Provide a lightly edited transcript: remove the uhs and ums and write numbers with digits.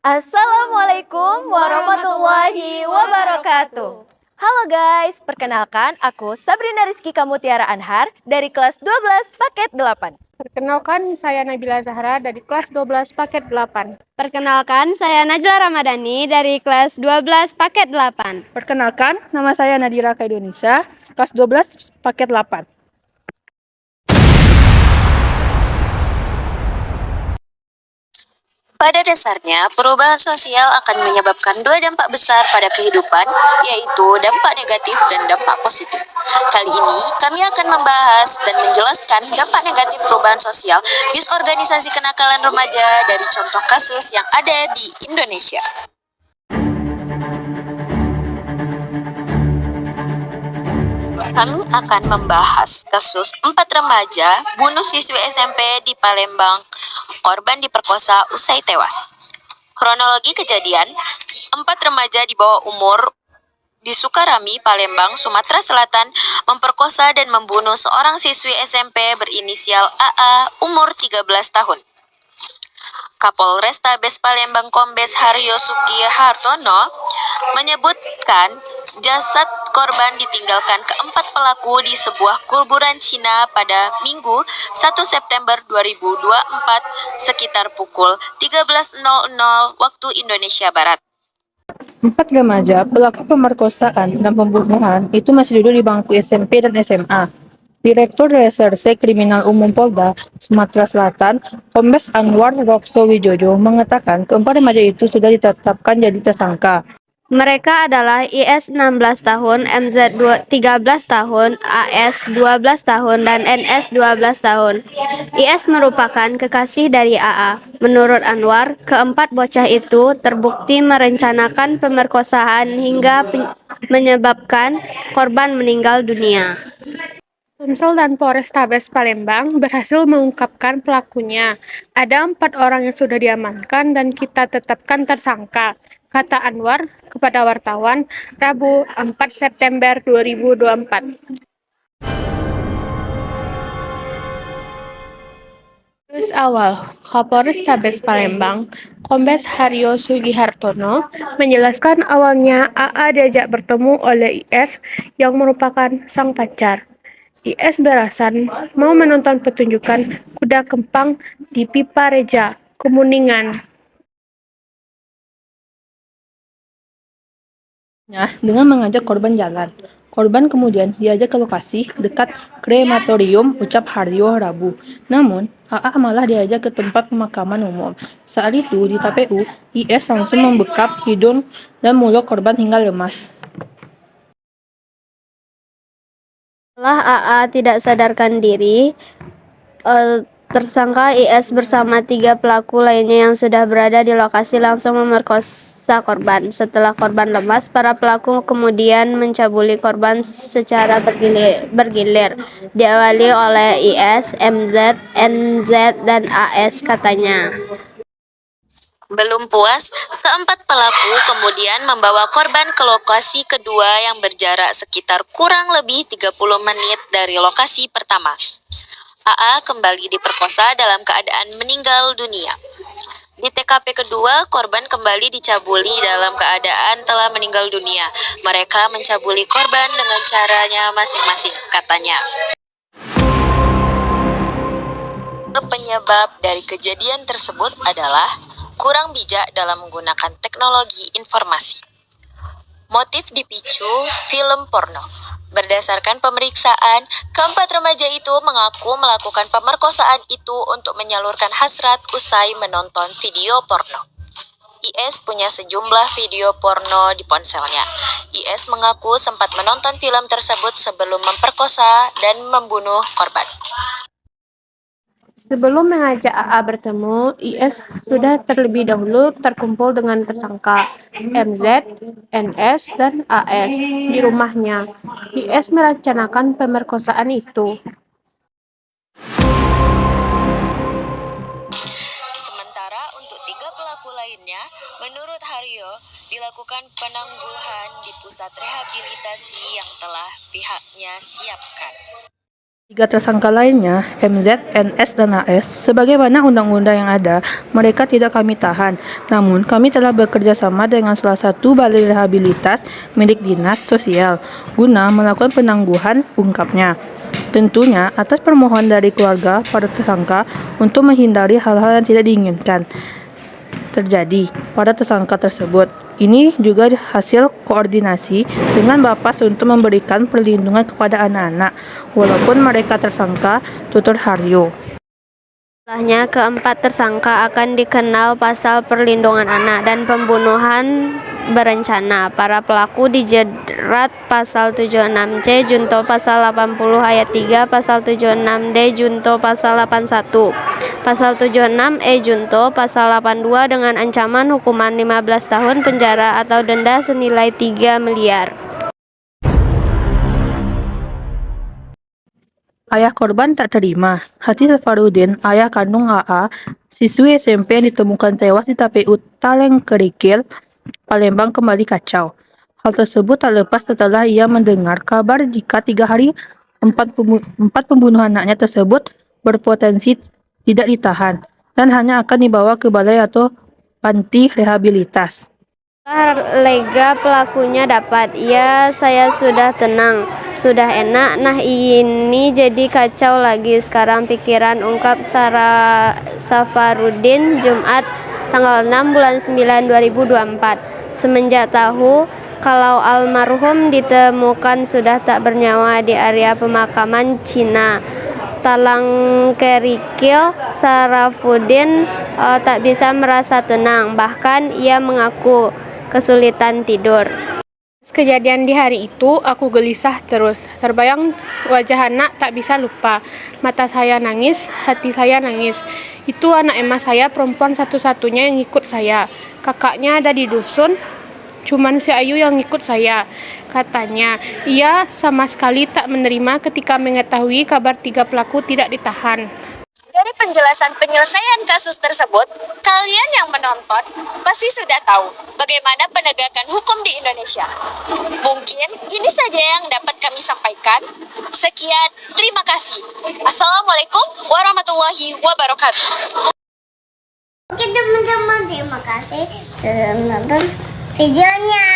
Assalamualaikum warahmatullahi wabarakatuh. Halo guys, perkenalkan aku Sabrina Rizky Kamutiara Anhar dari kelas 12 paket 8. Perkenalkan, saya Nabila Zahra dari kelas 12 paket 8. Perkenalkan, saya Najla Ramadhani dari kelas 12 paket 8. Perkenalkan, nama saya Nadira Kaidunisa, kelas 12 paket 8. Pada dasarnya, perubahan sosial akan menyebabkan dua dampak besar pada kehidupan, yaitu dampak negatif dan dampak positif. Kali ini, kami akan membahas dan menjelaskan dampak negatif perubahan sosial disorganisasi kenakalan remaja dari contoh kasus yang ada di Indonesia. Kami akan membahas kasus 4 remaja bunuh siswi SMP di Palembang, korban diperkosa usai tewas. Kronologi kejadian, 4 remaja di bawah umur di Sukarami, Palembang, Sumatera Selatan memperkosa dan membunuh seorang siswi SMP berinisial AA umur 13 tahun. Kapolrestabes Palembang Kombes Haryo Sugihartono menyebutkan jasad korban ditinggalkan keempat pelaku di sebuah kuburan Cina pada Minggu 1 September 2024 sekitar pukul 13.00 waktu Indonesia Barat. 4 remaja pelaku pemerkosaan dan pembunuhan itu masih duduk di bangku SMP dan SMA. Direktur Reserse Kriminal Umum Polda Sumatera Selatan, Kombes Anwar Rokso Wijoyo mengatakan keempat remaja itu sudah ditetapkan jadi tersangka. Mereka adalah IS 16 tahun, MZ 13 tahun, AS 12 tahun, dan NS 12 tahun. IS merupakan kekasih dari AA. Menurut Anwar, keempat bocah itu terbukti merencanakan pemerkosaan hingga menyebabkan korban meninggal dunia. Sumsel dan Polrestabes Palembang berhasil mengungkapkan pelakunya. Ada 4 orang yang sudah diamankan dan kita tetapkan tersangka, kata Anwar kepada wartawan Rabu 4 September 2024. Terus awal, Kapolrestabes Palembang, Kombes Haryo Sugihartono, menjelaskan awalnya AA diajak bertemu oleh IS yang merupakan sang pacar. IS beralasan mau menonton pertunjukan kuda kempang di Pipa Reja, Kemuningan. Dengan mengajak korban jalan. Korban kemudian diajak ke lokasi dekat krematorium ucap Haryo Rabu. Namun, AA malah diajak ke tempat pemakaman umum. Saat itu di TPU, IS langsung membekap hidung dan mulut korban hingga lemas. Setelah AA tidak sadarkan diri, tersangka IS bersama 3 pelaku lainnya yang sudah berada di lokasi langsung memerkosa korban. Setelah korban lemas, para pelaku kemudian mencabuli korban secara bergilir. Diawali oleh IS, MZ, NZ, dan AS katanya. Belum puas, keempat pelaku kemudian membawa korban ke lokasi kedua yang berjarak sekitar kurang lebih 30 menit dari lokasi pertama. AA kembali diperkosa dalam keadaan meninggal dunia. Di TKP kedua, korban kembali dicabuli dalam keadaan telah meninggal dunia. Mereka mencabuli korban dengan caranya masing-masing, katanya. Penyebab dari kejadian tersebut adalah kurang bijak dalam menggunakan teknologi informasi. Motif dipicu film porno. Berdasarkan pemeriksaan, keempat remaja itu mengaku melakukan pemerkosaan itu untuk menyalurkan hasrat usai menonton video porno. IS punya sejumlah video porno di ponselnya. IS mengaku sempat menonton film tersebut sebelum memperkosa dan membunuh korban. Sebelum mengajak AA bertemu, IS sudah terlebih dahulu terkumpul dengan tersangka MZ, NS, dan AS di rumahnya. IS merencanakan pemerkosaan itu. Sementara untuk 3 pelaku lainnya, menurut Haryo, dilakukan penangguhan di pusat rehabilitasi yang telah pihaknya siapkan. Tiga tersangka lainnya, MZ, NS, dan AS, sebagaimana undang-undang yang ada, mereka tidak kami tahan. Namun, kami telah bekerja sama dengan salah satu balai rehabilitas milik Dinas Sosial guna melakukan penangguhan, ungkapnya. Tentunya, atas permohonan dari keluarga para tersangka untuk menghindari hal-hal yang tidak diinginkan terjadi pada tersangka tersebut. Ini juga hasil koordinasi dengan Bapas untuk memberikan perlindungan kepada anak-anak, walaupun mereka tersangka Tutur Haryo. Setelahnya, keempat tersangka akan dikenal pasal perlindungan anak dan pembunuhan berencana. Para pelaku dijerat pasal 76C junto pasal 80 ayat 3, pasal 76D junto pasal 81, pasal 76E junto pasal 82 dengan ancaman hukuman 15 tahun penjara atau denda senilai 3 miliar. Ayah korban tak terima. Hati Safarudin, ayah kandung AA, siswi SMP yang ditemukan tewas di TPU Talengkerikil, Palembang kembali kacau. Hal tersebut tak lepas setelah ia mendengar kabar jika 3 hari empat pembunuhan anaknya tersebut berpotensi tidak ditahan dan hanya akan dibawa ke balai atau panti rehabilitas. Setelah lega pelakunya dapat, ya saya sudah tenang, sudah enak, nah ini jadi kacau lagi sekarang pikiran, ungkap Safarudin Jumat tanggal 6 bulan 9 2024. Semenjak tahu kalau almarhum ditemukan sudah tak bernyawa di area pemakaman Cina Talangkerikil, Sarafudin tak bisa merasa tenang, bahkan ia mengaku kesulitan tidur. Kejadian di hari itu, aku gelisah terus. Terbayang wajah anak tak bisa lupa. Mata saya nangis, hati saya nangis. Itu anak emas saya, perempuan satu-satunya yang ikut saya. Kakaknya ada di dusun, cuman si Ayu yang ikut saya. Katanya, ia sama sekali tak menerima ketika mengetahui kabar 3 pelaku tidak ditahan. Dari penjelasan penyelesaian kasus tersebut, kalian yang menonton pasti sudah tahu bagaimana penegakan hukum di Indonesia. Mungkin ini saja yang dapat kami sampaikan. Sekian, terima kasih. Assalamualaikum warahmatullahi wabarakatuh. Oke teman-teman, terima kasih sudah menonton videonya.